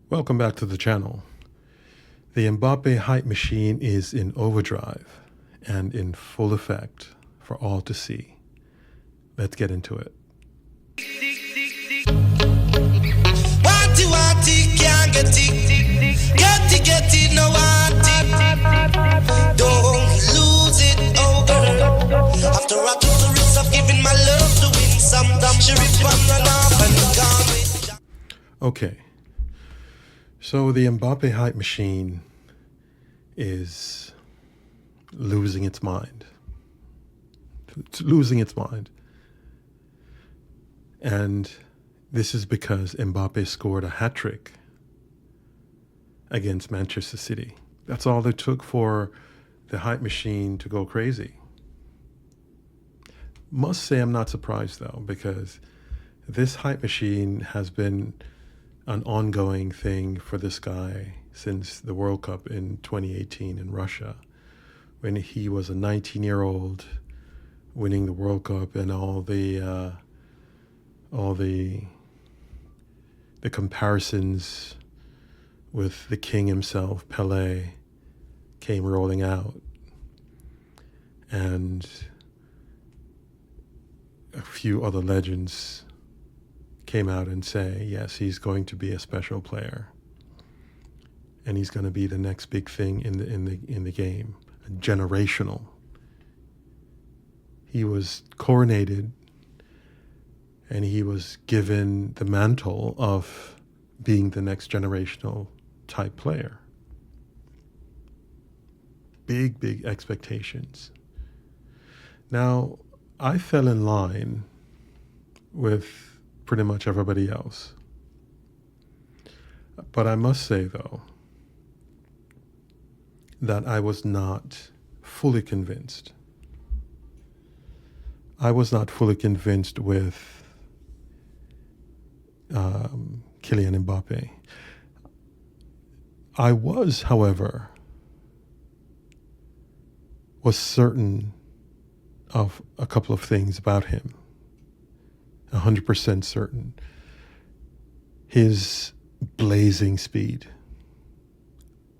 Welcome back to the channel. The Mbappe hype machine is in overdrive and in full effect for all to see. Let's get into it. Can't get it, no don't lose it, oh girl. After I took the risk of giving my love to win some, she ripped one run off and gone with. Okay, so the Mbappe hype machine is losing its mind. It's losing its mind. And this is because Mbappe scored a hat-trick against Manchester City. That's all it took for the hype machine to go crazy. Must say I'm not surprised though, because this hype machine has been an ongoing thing for this guy since the World Cup in 2018 in Russia, when he was a 19-year-old winning the World Cup, and all the comparisons with the king himself, Pelé, came rolling out. And a few other legends came out and say, yes, he's going to be a special player. And he's going to be the next big thing in the game, generational. He was coronated and he was given the mantle of being the next generational type player. Big expectations. Now, I fell in line with pretty much everybody else. But I must say, though, that I was not fully convinced. I was not fully convinced with Kylian Mbappe. I was, however, certain of a couple of things about him. 100% certain. His blazing speed,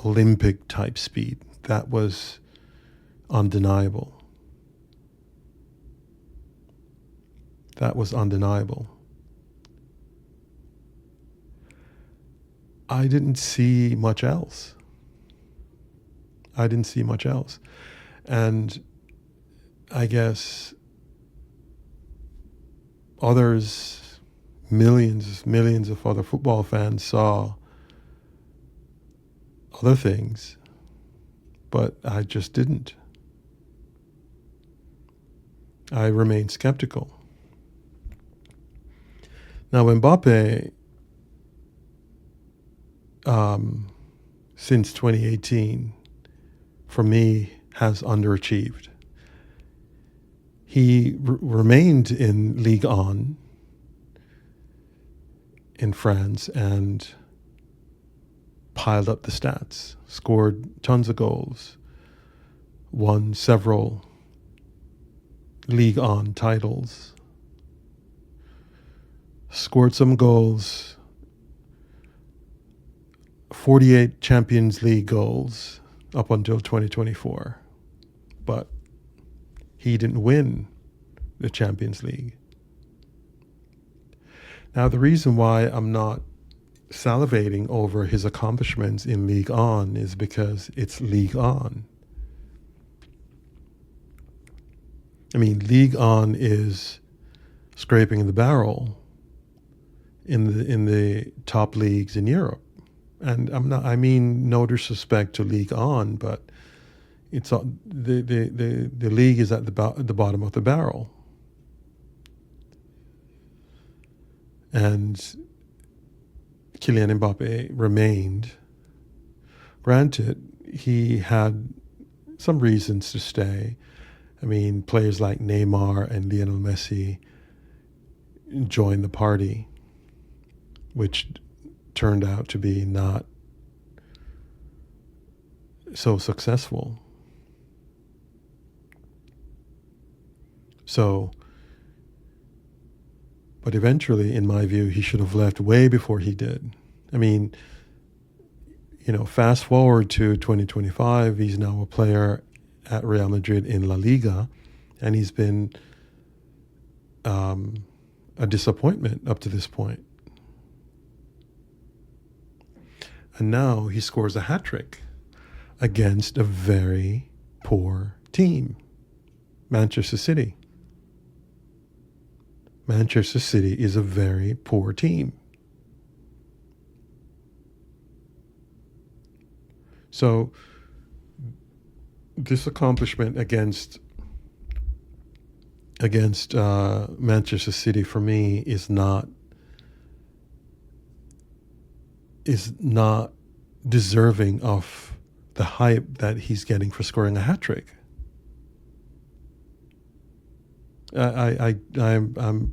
Olympic type speed, that was undeniable. That was undeniable. I didn't see much else. And I guess others, millions of other football fans saw other things, but I just didn't. I remained skeptical. Now, Mbappe, since 2018, for me, has underachieved. He remained in Ligue 1 in France and piled up the stats, scored tons of goals, won several Ligue 1 titles, scored some goals, 48 Champions League goals up until 2024. But he didn't win the Champions League. Now, the reason why I'm not salivating over his accomplishments in Ligue 1 is because it's Ligue 1. I mean, Ligue 1 is scraping the barrel in the top leagues in Europe. And I mean no disrespect to Ligue 1, but it's the league is at the bottom of the barrel. And Kylian Mbappe remained. Granted, he had some reasons to stay. I mean, players like Neymar and Lionel Messi joined the party, which turned out to be not so successful. But eventually, in my view, he should have left way before he did. I mean, Fast forward to 2025, he's now a player at Real Madrid in La Liga, and he's been a disappointment up to this point. And now he scores a hat trick against a very poor team, Manchester City. Manchester City is a very poor team. So this accomplishment against Manchester City for me is not deserving of the hype that he's getting for scoring a hat trick. I'm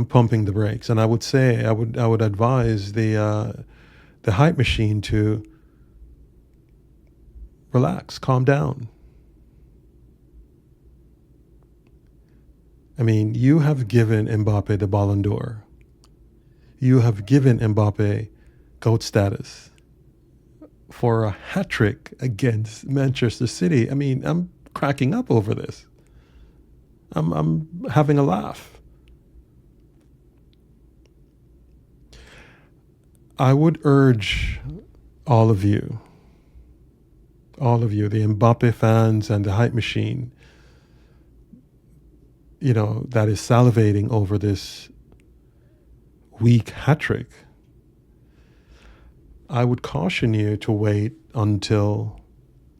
pumping the brakes, and I would say I would advise the hype machine to relax, calm down. I mean, you have given Mbappe the Ballon d'Or. You have given Mbappe GOAT status for a hat trick against Manchester City. I mean, I'm cracking up over this. I'm having a laugh. I would urge all of you, the Mbappe fans and the hype machine, that is salivating over this weak hat trick. I would caution you to wait until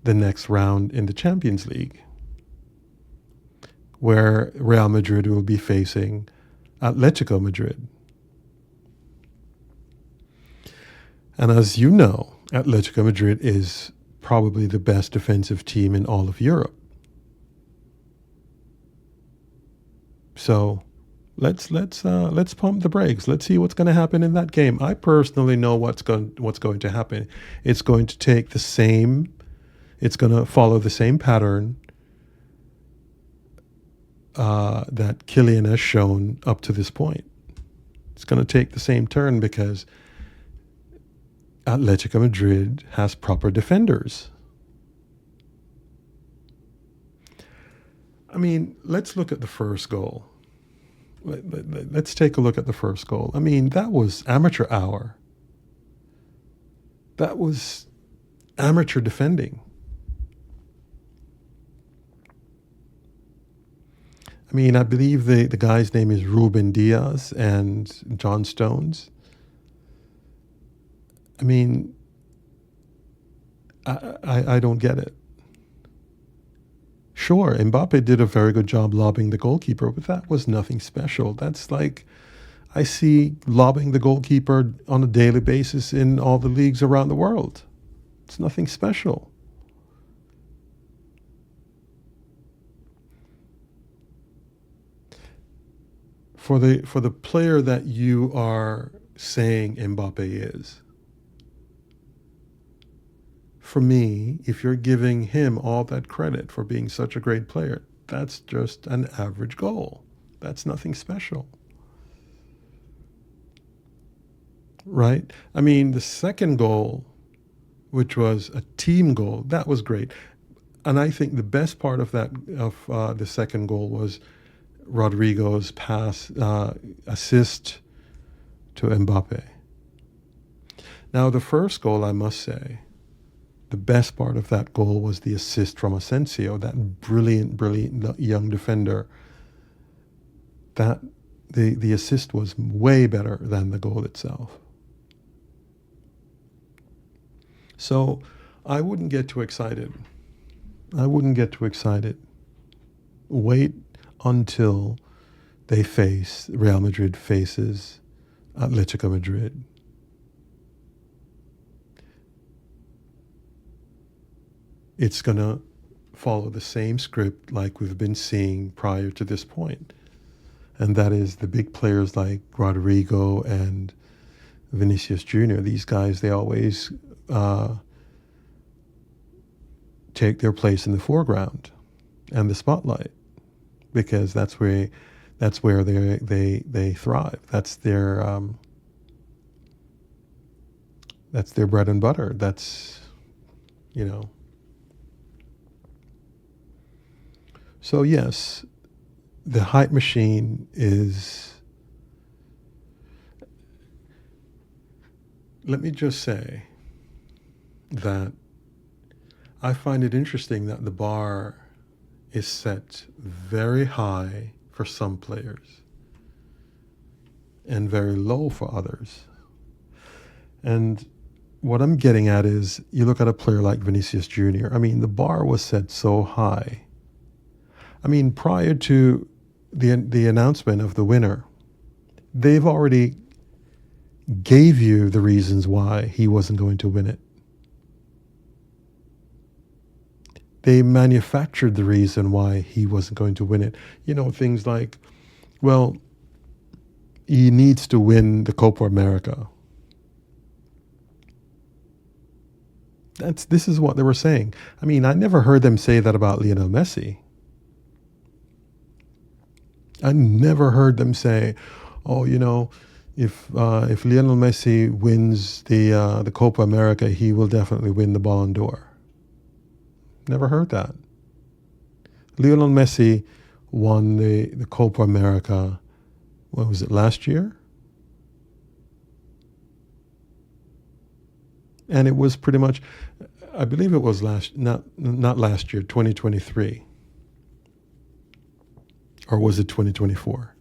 the next round in the Champions League, where Real Madrid will be facing Atletico Madrid. And as you know, Atletico Madrid is probably the best defensive team in all of Europe. So let's pump the brakes. Let's see what's going to happen in that game. I personally know what's going to happen. It's going to follow the same pattern that Kylian has shown up to this point. It's going to take the same turn because Atletico Madrid has proper defenders. I mean, let's look at the first goal. Let's take a look at the first goal. I mean, that was amateur hour. That was amateur defending. I mean, I believe the guy's name is Ruben Diaz and John Stones. I mean, I don't get it. Sure, Mbappe did a very good job lobbing the goalkeeper, but that was nothing special. That's like, I see lobbing the goalkeeper on a daily basis in all the leagues around the world. It's nothing special. For the player that you are saying Mbappe is, for me, if you're giving him all that credit for being such a great player, that's just an average goal. That's nothing special. Right? I mean, the second goal, which was a team goal, that was great. And I think the best part of the second goal was Rodrigo's pass, assist to Mbappe. Now, the first goal, I must say, the best part of that goal was the assist from Asensio, that brilliant young defender. That the assist was way better than the goal itself. So I wouldn't get too excited. Wait until Real Madrid faces Atletico Madrid. It's going to follow the same script like we've been seeing prior to this point. And that is the big players like Rodrigo and Vinicius Jr. These guys, they always take their place in the foreground and the spotlight, because that's where they thrive. That's That's their bread and butter. That's, you know. So yes, the hype machine is, let me just say that I find it interesting that the bar is set very high for some players and very low for others. And what I'm getting at is, you look at a player like Vinicius Jr. I mean, the bar was set so high. I mean, prior to the announcement of the winner, they've already gave you the reasons why he wasn't going to win it. They manufactured the reason why he wasn't going to win it. You know, things like, well, he needs to win the Copa America. This is what they were saying. I mean, I never heard them say that about Lionel Messi. I never heard them say, "Oh, you know, if Lionel Messi wins the Copa America, he will definitely win the Ballon d'Or." Never heard that. Lionel Messi won the Copa America. What was it, last year? And it was pretty much, I believe it was not last year, 2023. Or was it 2024?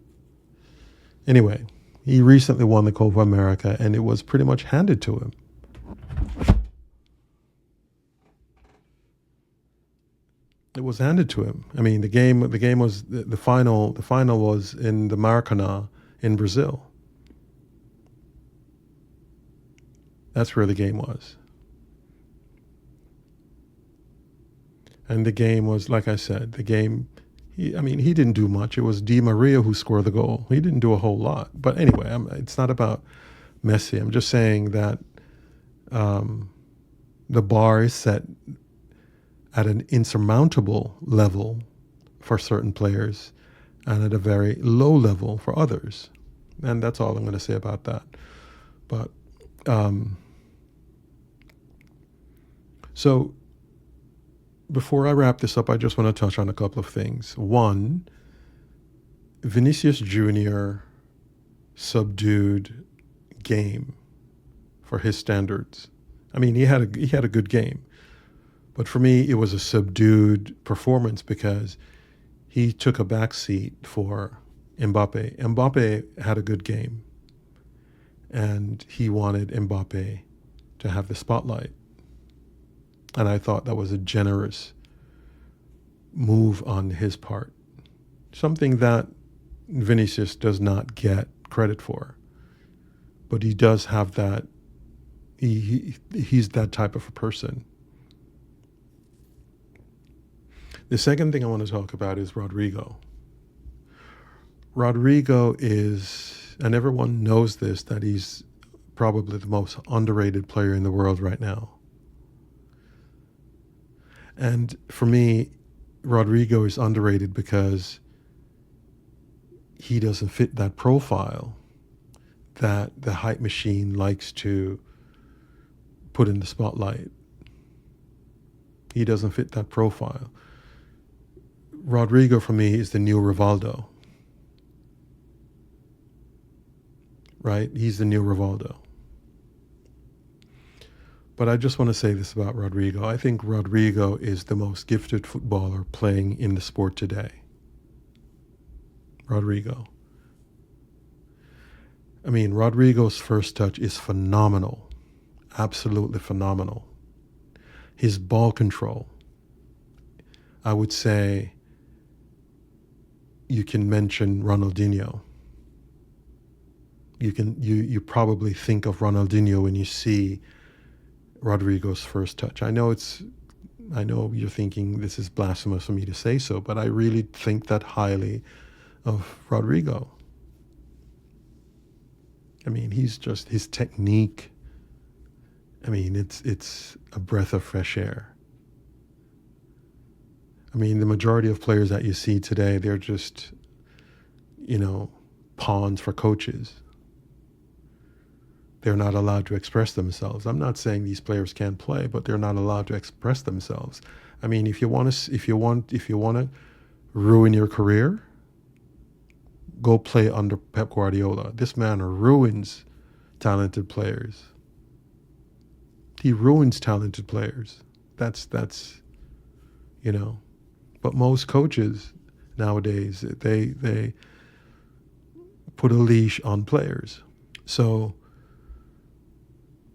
Anyway, he recently won the Copa America, and it was pretty much handed to him. It was handed to him. I mean, the game was the final. The final was in the Maracanã in Brazil. That's where the game was. And the game was, like I said, the game. He didn't do much. It was Di Maria who scored the goal. He didn't do a whole lot. But anyway, it's not about Messi. I'm just saying that the bar is set at an insurmountable level for certain players and at a very low level for others. And that's all I'm going to say about that. But so before I wrap this up, I just want to touch on a couple of things. One, Vinicius Jr. subdued game for his standards. I mean, he had a good game. But for me, it was a subdued performance because he took a back seat for Mbappe. Mbappe had a good game, and he wanted Mbappe to have the spotlight. And I thought that was a generous move on his part, something that Vinicius does not get credit for. But he does have that. He's that type of a person. The second thing I want to talk about is Rodrigo. Rodrigo is, and everyone knows this, that he's probably the most underrated player in the world right now. And for me, Rodrigo is underrated because he doesn't fit that profile that the hype machine likes to put in the spotlight. He doesn't fit that profile. Rodrigo, for me, is the new Rivaldo. Right? He's the new Rivaldo. But I just want to say this about Rodrigo. I think Rodrigo is the most gifted footballer playing in the sport today. Rodrigo. I mean, Rodrigo's first touch is phenomenal. Absolutely phenomenal. His ball control, I would say you can mention Ronaldinho. You probably think of Ronaldinho when you see Rodrigo's first touch. I know you're thinking this is blasphemous for me to say so, but I really think that highly of Rodrigo. I mean, his technique. I mean, it's a breath of fresh air. I mean, the majority of players that you see today, they're just, pawns for coaches. they're not allowed to express themselves. I'm not saying these players can't play, but they're not allowed to express themselves. I mean, if you want to ruin your career, go play under Pep Guardiola. This man ruins talented players. He ruins talented players. That's you know. But most coaches nowadays, they put a leash on players. So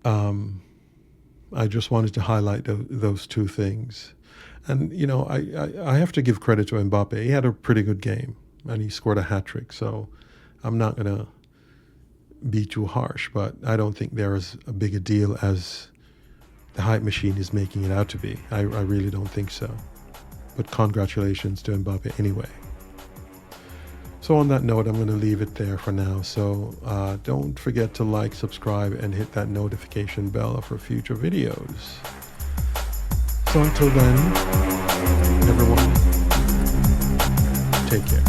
I just wanted to highlight those two things. And, you know, I have to give credit to Mbappe. He had a pretty good game, and he scored a hat-trick. So I'm not going to be too harsh, but I don't think they're as a big a deal as the hype machine is making it out to be. I really don't think so. But congratulations to Mbappe anyway. So on that note, I'm going to leave it there for now. So don't forget to like, subscribe, and hit that notification bell for future videos. So until then, everyone, take care.